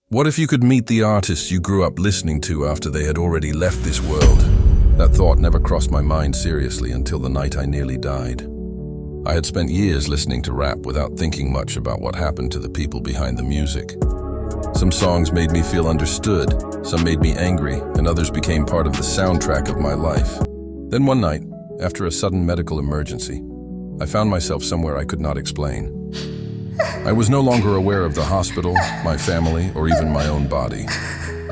What if you could meet the artists you grew up listening to after they had already left this world? That thought never crossed my mind seriously until the night I nearly died. I had spent years listening to rap without thinking much about what happened to the people behind the music. Some songs made me feel understood, some made me angry, and others became part of the soundtrack of my life. Then one night, after a sudden medical emergency, I found myself somewhere I could not explain. I was no longer aware of the hospital, my family, or even my own body.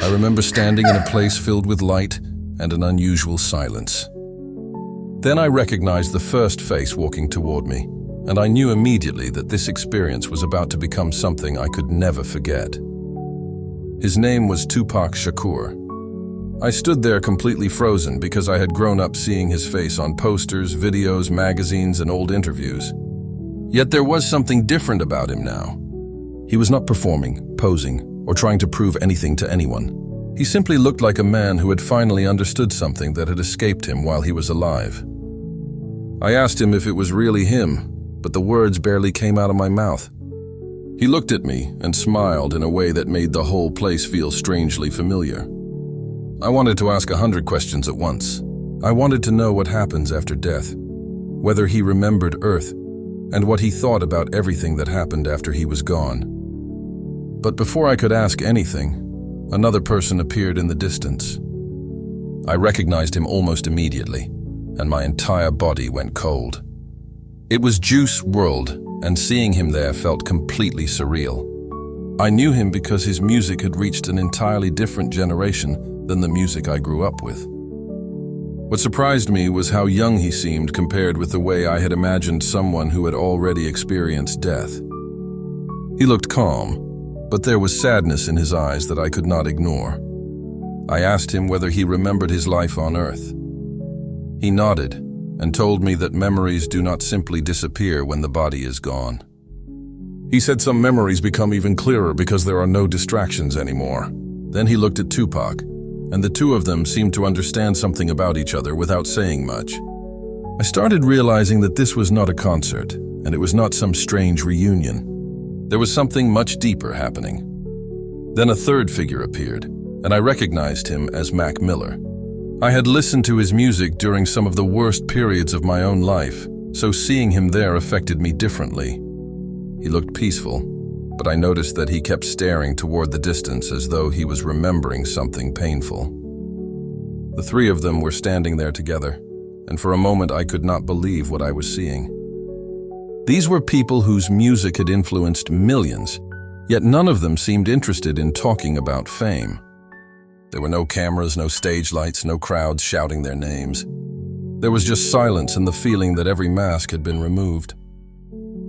I remember standing in a place filled with light and an unusual silence. Then I recognized the first face walking toward me, and I knew immediately that this experience was about to become something I could never forget. His name was Tupac Shakur. I stood there completely frozen because I had grown up seeing his face on posters, videos, magazines, and old interviews. Yet there was something different about him now. He was not performing, posing, or trying to prove anything to anyone. He simply looked like a man who had finally understood something that had escaped him while he was alive. I asked him if it was really him, but the words barely came out of my mouth. He looked at me and smiled in a way that made the whole place feel strangely familiar. I wanted to ask 100 questions at once. I wanted to know what happens after death, whether he remembered Earth, and what he thought about everything that happened after he was gone. But before I could ask anything, another person appeared in the distance. I recognized him almost immediately, and my entire body went cold. It was Wrld, and seeing him there felt completely surreal. I knew him because his music had reached an entirely different generation than the music I grew up with. What surprised me was how young he seemed compared with the way I had imagined someone who had already experienced death. He looked calm, but there was sadness in his eyes that I could not ignore. I asked him whether he remembered his life on Earth. He nodded and told me that memories do not simply disappear when the body is gone. He said some memories become even clearer because there are no distractions anymore. Then he looked at Tupac, and the two of them seemed to understand something about each other without saying much. I started realizing that this was not a concert, and it was not some strange reunion. There was something much deeper happening. Then a third figure appeared, and I recognized him as Mac Miller. I had listened to his music during some of the worst periods of my own life, so seeing him there affected me differently. He looked peaceful, but I noticed that he kept staring toward the distance as though he was remembering something painful. The three of them were standing there together, and for a moment I could not believe what I was seeing. These were people whose music had influenced millions, yet none of them seemed interested in talking about fame. There were no cameras, no stage lights, no crowds shouting their names. There was just silence and the feeling that every mask had been removed.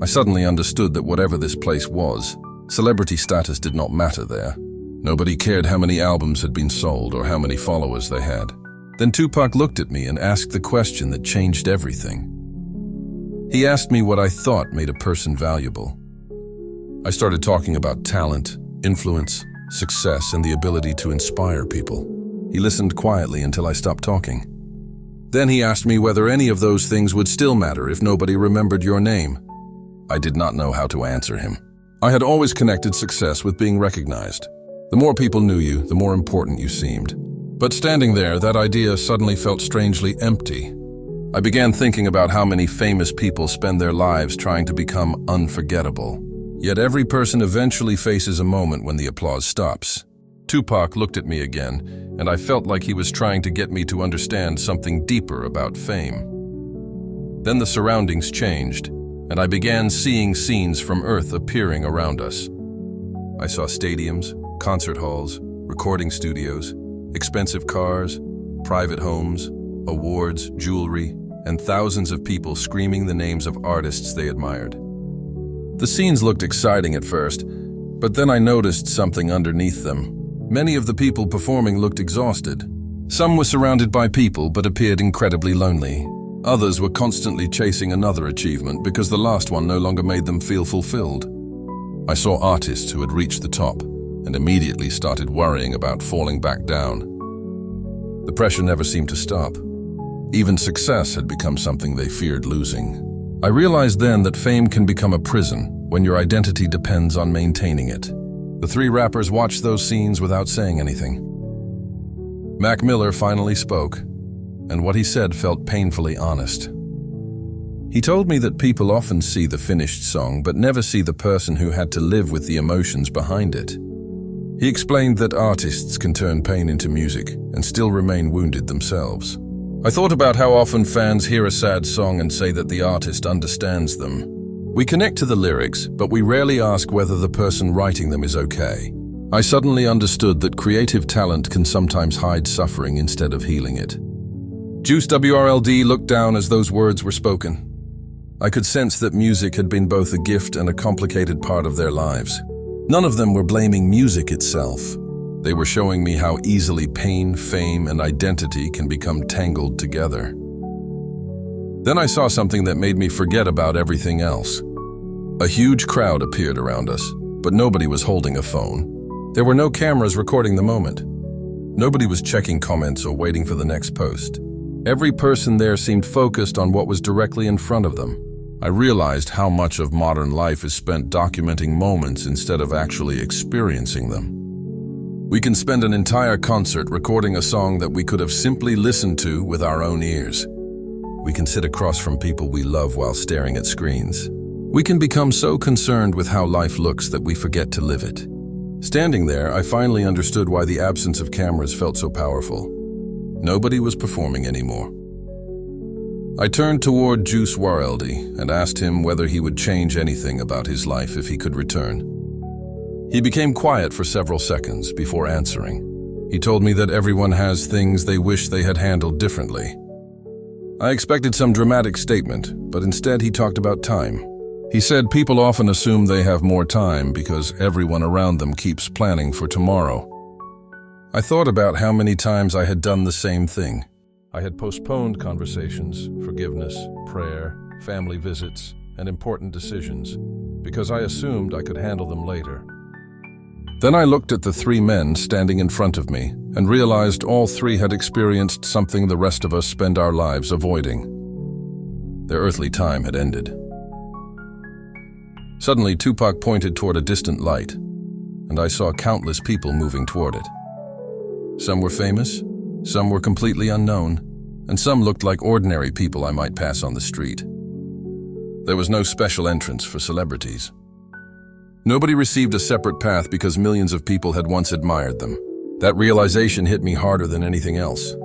I suddenly understood that whatever this place was, celebrity status did not matter there. Nobody cared how many albums had been sold or how many followers they had. Then Tupac looked at me and asked the question that changed everything. He asked me what I thought made a person valuable. I started talking about talent, influence, success, and the ability to inspire people. He listened quietly until I stopped talking. Then he asked me whether any of those things would still matter if nobody remembered your name. I did not know how to answer him. I had always connected success with being recognized. The more people knew you, the more important you seemed. But standing there, that idea suddenly felt strangely empty. I began thinking about how many famous people spend their lives trying to become unforgettable. Yet every person eventually faces a moment when the applause stops. Tupac looked at me again, and I felt like he was trying to get me to understand something deeper about fame. Then the surroundings changed, and I began seeing scenes from Earth appearing around us. I saw stadiums, concert halls, recording studios, expensive cars, private homes, awards, jewelry, and thousands of people screaming the names of artists they admired. The scenes looked exciting at first, but then I noticed something underneath them. Many of the people performing looked exhausted. Some were surrounded by people but appeared incredibly lonely. Others were constantly chasing another achievement because the last one no longer made them feel fulfilled. I saw artists who had reached the top and immediately started worrying about falling back down. The pressure never seemed to stop. Even success had become something they feared losing. I realized then that fame can become a prison when your identity depends on maintaining it. The three rappers watched those scenes without saying anything. Mac Miller finally spoke, and what he said felt painfully honest. He told me that people often see the finished song but never see the person who had to live with the emotions behind it. He explained that artists can turn pain into music and still remain wounded themselves. I thought about how often fans hear a sad song and say that the artist understands them. We connect to the lyrics, but we rarely ask whether the person writing them is okay. I suddenly understood that creative talent can sometimes hide suffering instead of healing it. Juice WRLD looked down as those words were spoken. I could sense that music had been both a gift and a complicated part of their lives. None of them were blaming music itself. They were showing me how easily pain, fame, and identity can become tangled together. Then I saw something that made me forget about everything else. A huge crowd appeared around us, but nobody was holding a phone. There were no cameras recording the moment. Nobody was checking comments or waiting for the next post. Every person there seemed focused on what was directly in front of them. I realized how much of modern life is spent documenting moments instead of actually experiencing them. We can spend an entire concert recording a song that we could have simply listened to with our own ears. We can sit across from people we love while staring at screens. We can become so concerned with how life looks that we forget to live it. Standing there, I finally understood why the absence of cameras felt so powerful. Nobody was performing anymore. I turned toward Juice WRLD and asked him whether he would change anything about his life if he could return. He became quiet for several seconds before answering. He told me that everyone has things they wish they had handled differently. I expected some dramatic statement, but instead he talked about time. He said people often assume they have more time because everyone around them keeps planning for tomorrow. I thought about how many times I had done the same thing. I had postponed conversations, forgiveness, prayer, family visits, and important decisions because I assumed I could handle them later. Then I looked at the three men standing in front of me and realized all three had experienced something the rest of us spend our lives avoiding. Their earthly time had ended. Suddenly, Tupac pointed toward a distant light, and I saw countless people moving toward it. Some were famous, some were completely unknown, and some looked like ordinary people I might pass on the street. There was no special entrance for celebrities. Nobody received a separate path because millions of people had once admired them. That realization hit me harder than anything else.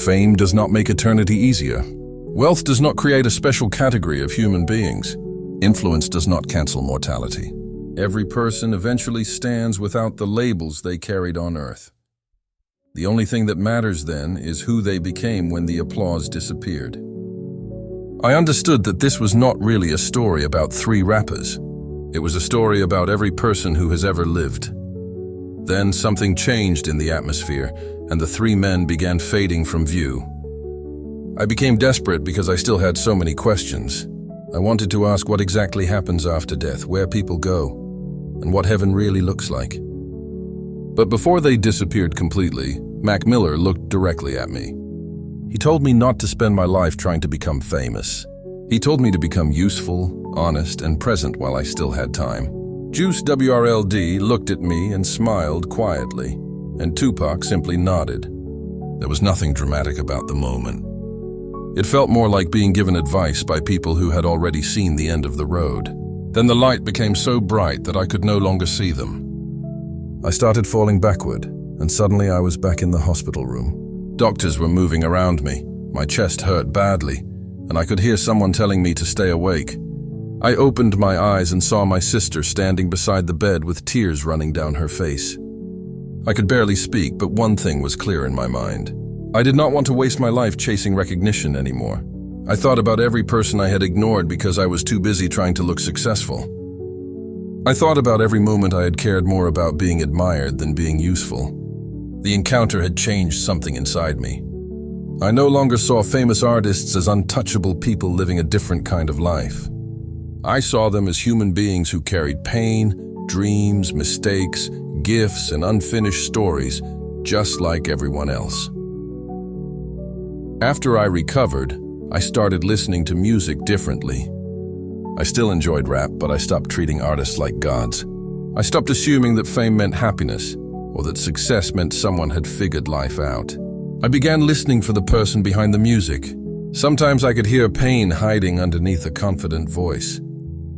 Fame does not make eternity easier. Wealth does not create a special category of human beings. Influence does not cancel mortality. Every person eventually stands without the labels they carried on earth. The only thing that matters then is who they became when the applause disappeared. I understood that this was not really a story about three rappers. It was a story about every person who has ever lived. Then something changed in the atmosphere, and the three men began fading from view. I became desperate because I still had so many questions. I wanted to ask what exactly happens after death, where people go, and what heaven really looks like. But before they disappeared completely, Mac Miller looked directly at me. He told me not to spend my life trying to become famous. He told me to become useful, honest, and present while I still had time. Juice WRLD looked at me and smiled quietly, and Tupac simply nodded. There was nothing dramatic about the moment. It felt more like being given advice by people who had already seen the end of the road. Then the light became so bright that I could no longer see them. I started falling backward, and suddenly I was back in the hospital room. Doctors were moving around me. My chest hurt badly, and I could hear someone telling me to stay awake. I opened my eyes and saw my sister standing beside the bed with tears running down her face. I could barely speak, but one thing was clear in my mind. I did not want to waste my life chasing recognition anymore. I thought about every person I had ignored because I was too busy trying to look successful. I thought about every moment I had cared more about being admired than being useful. The encounter had changed something inside me. I no longer saw famous artists as untouchable people living a different kind of life. I saw them as human beings who carried pain, dreams, mistakes, gifts, and unfinished stories, just like everyone else. After I recovered, I started listening to music differently. I still enjoyed rap, but I stopped treating artists like gods. I stopped assuming that fame meant happiness, or that success meant someone had figured life out. I began listening for the person behind the music. Sometimes I could hear pain hiding underneath a confident voice.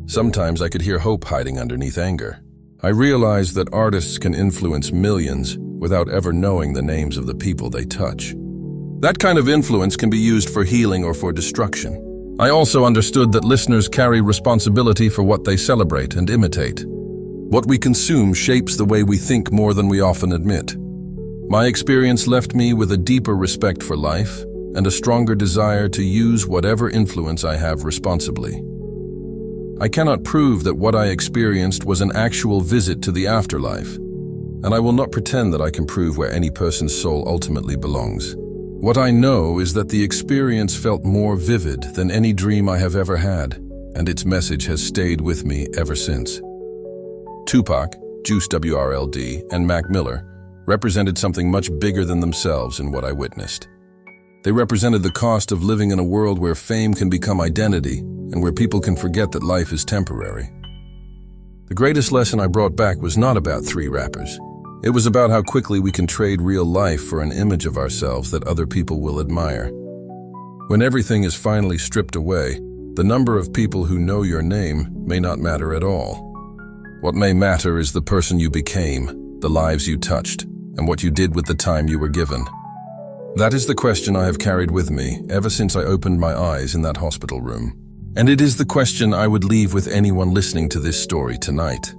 Sometimes I could hear hope hiding underneath anger. I realized that artists can influence millions without ever knowing the names of the people they touch. That kind of influence can be used for healing or for destruction. I also understood that listeners carry responsibility for what they celebrate and imitate. What we consume shapes the way we think more than we often admit. My experience left me with a deeper respect for life and a stronger desire to use whatever influence I have responsibly. I cannot prove that what I experienced was an actual visit to the afterlife, and I will not pretend that I can prove where any person's soul ultimately belongs. What I know is that the experience felt more vivid than any dream I have ever had, and its message has stayed with me ever since. Tupac, Juice WRLD, and Mac Miller represented something much bigger than themselves in what I witnessed. They represented the cost of living in a world where fame can become identity and where people can forget that life is temporary. The greatest lesson I brought back was not about three rappers. It was about how quickly we can trade real life for an image of ourselves that other people will admire. When everything is finally stripped away, the number of people who know your name may not matter at all. What may matter is the person you became, the lives you touched, and what you did with the time you were given. That is the question I have carried with me ever since I opened my eyes in that hospital room. And it is the question I would leave with anyone listening to this story tonight.